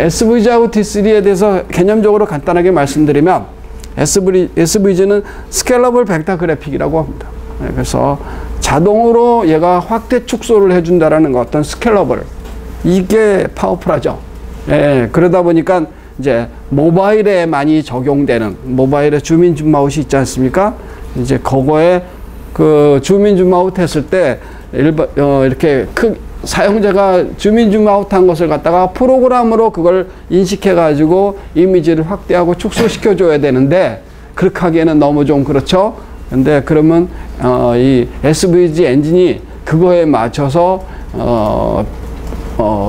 SVG하고 T3에 대해서 개념적으로 간단하게 말씀드리면 SVG는 스케일러블 벡터 그래픽이라고 합니다. 그래서 자동으로 얘가 확대 축소를 해준다라는 어떤 스케일러블, 이게 파워풀하죠. 그러다 보니까 이제 모바일에 많이 적용되는, 모바일에 줌인 줌아웃이 있지 않습니까? 이제 그거에 그 줌인 줌아웃 했을 때 이렇게 사용자가 줌인 줌아웃 한 것을 갖다가 프로그램으로 그걸 인식해 가지고 이미지를 확대하고 축소시켜 줘야 되는데, 그렇게 하기에는 너무 좀 그렇죠. 근데 그러면 이 SVG 엔진이 그거에 맞춰서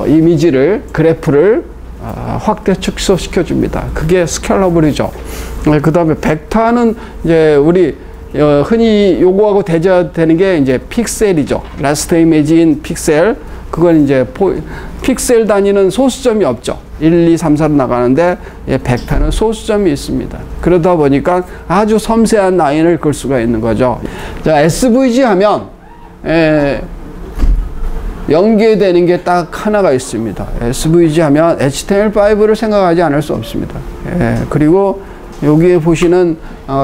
이미지를, 그래프를 확대 축소시켜 줍니다. 그게 스케일러블이죠. 그 다음에 벡터는 이제 우리 흔히 요거하고 대조되는 게 이제 픽셀이죠. 라스트 이미지인 픽셀. 그건 이제 픽셀 단위는 소수점이 없죠. 1, 2, 3, 4로 나가는데 벡터는 소수점이 있습니다. 그러다 보니까 아주 섬세한 라인을 그을 수가 있는 거죠. 자, SVG 하면 연계되는 게 딱 하나가 있습니다. SVG 하면 HTML5를 생각하지 않을 수 없습니다. 그리고 여기에 보시는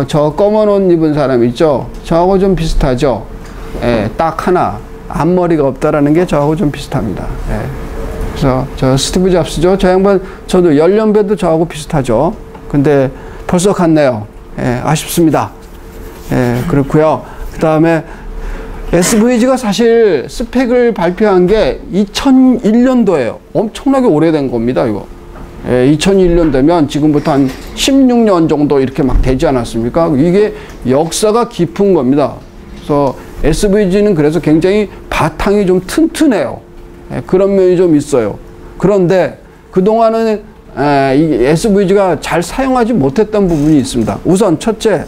저 검은 옷 입은 사람 있죠? 저하고 좀 비슷하죠? 딱 하나, 앞머리가 없다라는 게 저하고 좀 비슷합니다. 그래서 저 스티브 잡스죠? 저 양반, 저도 연령배도 저하고 비슷하죠? 근데 벌써 갔네요. 아쉽습니다. 그렇고요. 그 다음에 SVG가 사실 스펙을 발표한 게 2001년도예요. 엄청나게 오래된 겁니다, 이거. 2001년도면 지금부터 한 16년 정도 이렇게 막 되지 않았습니까? 이게 역사가 깊은 겁니다. 그래서 SVG는 그래서 굉장히 바탕이 좀 튼튼해요. 그런 면이 좀 있어요. 그런데 그동안은 이 SVG가 잘 사용하지 못했던 부분이 있습니다. 우선 첫째,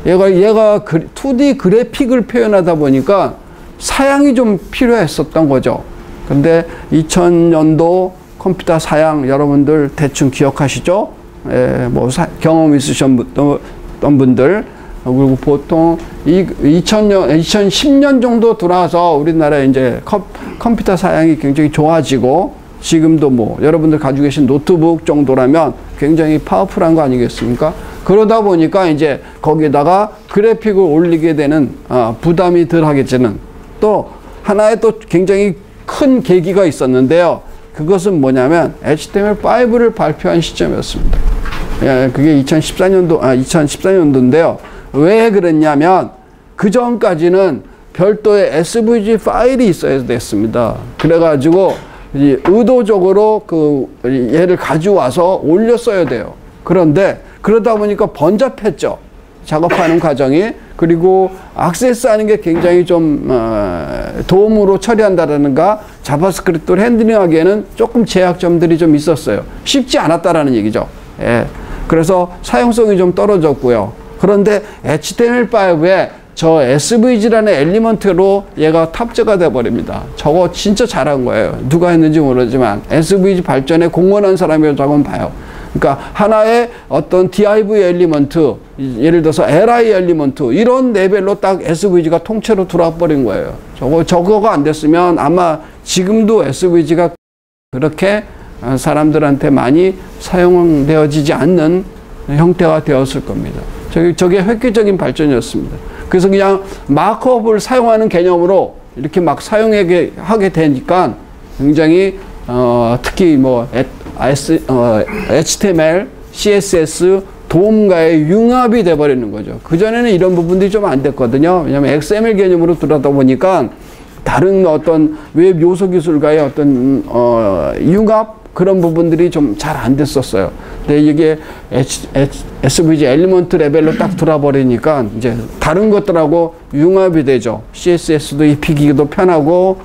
얘가 2D 그래픽을 표현하다 보니까 사양이 좀 필요했었던 거죠. 근데 2000년도 컴퓨터 사양 여러분들 대충 기억하시죠? 뭐 경험 있으셨던 분들, 그리고 보통 2010년 정도 들어와서 우리나라에 이제 컴퓨터 사양이 굉장히 좋아지고, 지금도 뭐 여러분들 가지고 계신 노트북 정도라면 굉장히 파워풀한 거 아니겠습니까? 그러다 보니까 이제 거기다가 그래픽을 올리게 되는 부담이 덜 하겠지는, 또 하나의 또 굉장히 큰 계기가 있었는데요. 그것은 뭐냐면 HTML5를 발표한 시점이었습니다. 그게 2014년도인데요. 왜 그랬냐면 그 전까지는 별도의 SVG 파일이 있어야 됐습니다. 그래가지고 의도적으로 얘를 가져와서 올렸어야 돼요. 그런데 그러다 보니까 번잡했죠. 작업하는 과정이. 그리고 액세스하는 게 굉장히 좀 도움으로 처리한다라는가, 자바스크립트를 핸들링하기에는 조금 제약점들이 좀 있었어요. 쉽지 않았다라는 얘기죠. 그래서 사용성이 좀 떨어졌고요. 그런데 HTML5에 저 SVG라는 엘리먼트로 얘가 탑재가 돼 버립니다. 저거 진짜 잘한 거예요. 누가 했는지 모르지만 SVG 발전에 공헌한 사람이라고 저건 봐요. 그러니까 하나의 어떤 div 엘리먼트, 예를 들어서 li 엘리먼트, 이런 레벨로 딱 SVG가 통째로 들어와 버린 거예요. 저거가 안 됐으면 아마 지금도 SVG가 그렇게 사람들한테 많이 사용되어지지 않는 형태가 되었을 겁니다. 저게 획기적인 발전이었습니다. 그래서 그냥 마크업을 사용하는 개념으로 이렇게 막 사용하게 되니까 굉장히 특히 뭐 HTML, CSS 도움과의 융합이 돼버리는 거죠. 그전에는 이런 부분들이 좀 안 됐거든요. 왜냐하면 XML 개념으로 들어다 보니까 다른 어떤 웹 요소 기술과의 어떤 융합, 그런 부분들이 좀 잘 안 됐었어요. 근데 이게 SVG 엘리먼트 레벨로 딱 들어버리니까 이제 다른 것들하고 융합이 되죠. CSS도 입히기도 편하고,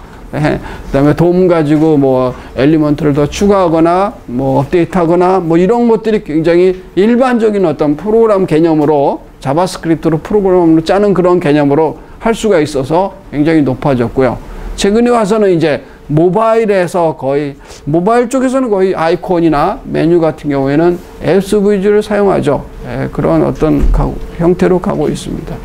그다음에 도움 가지고 뭐 엘리먼트를 더 추가하거나 뭐 업데이트하거나 뭐 이런 것들이 굉장히 일반적인 어떤 프로그램 개념으로, 자바스크립트로 프로그램으로 짜는 그런 개념으로 할 수가 있어서 굉장히 높아졌고요. 최근에 와서는 이제 모바일에서 거의, 모바일 쪽에서는 거의 아이콘이나 메뉴 같은 경우에는 SVG를 사용하죠. 그런 어떤 형태로 가고 있습니다.